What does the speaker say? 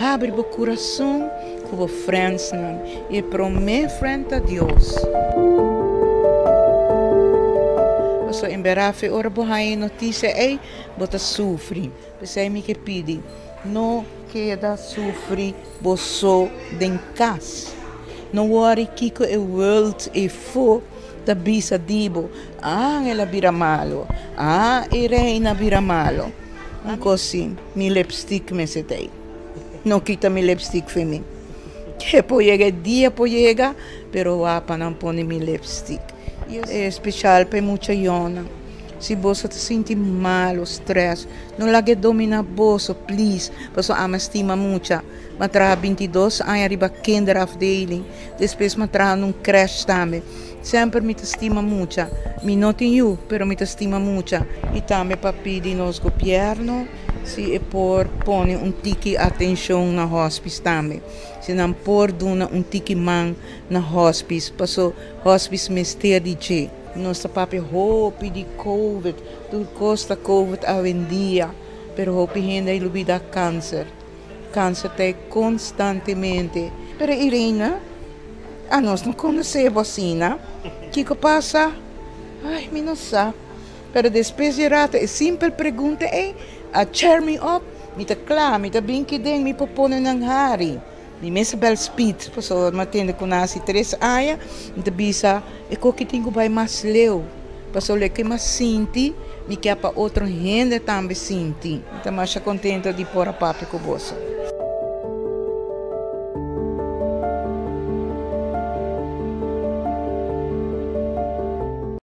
abre o coração com o friends e promete frente a Deus. So em berafe ora bohai notícia ei bota sofre. Pensei me que pedi não queda sofre bosso den cas. Não worry kiko e world e fo da bisa dibo. Ela bira malo. E reina bira malo. Così mi lipstick me setei. Non quita mi lipstick for me. Que poi dia poi pero apa não pone mi lipstick. É especial para muita jona. Se você se sente mal, stress, não lage domina bolso, please. Porque ama estima muito. Mas traga 22 anos arriba kinderafdeling. Depois mas traga num crash também. Sempre me estima muito. Me não tenho, pero me estima muito. E também para pedir nos governo se é por pôr tique atenção na hospice também. Se não por dar tique man na hospice, passou hospice mistério de che. Nossa papi hope de COVID, tudo costa COVID hoje em dia, pero hope ainda ilubida câncer. Câncer tem constantemente. Pero Irina, nós não conhecemos vacina. O que passa? Ai, me não sabe. Pero depois de rata, é simples pergunta cheer me up, me ta klaar, me ta brinque ding, me popone ng hari. Mi mesa bel speed, so matende ko na si Teresa aya, me bisa, ko kitingo bay mas leu. Paso le que mas sinti, me que pa outro gente também sinti. Então mais contenta de pôr a papi com você.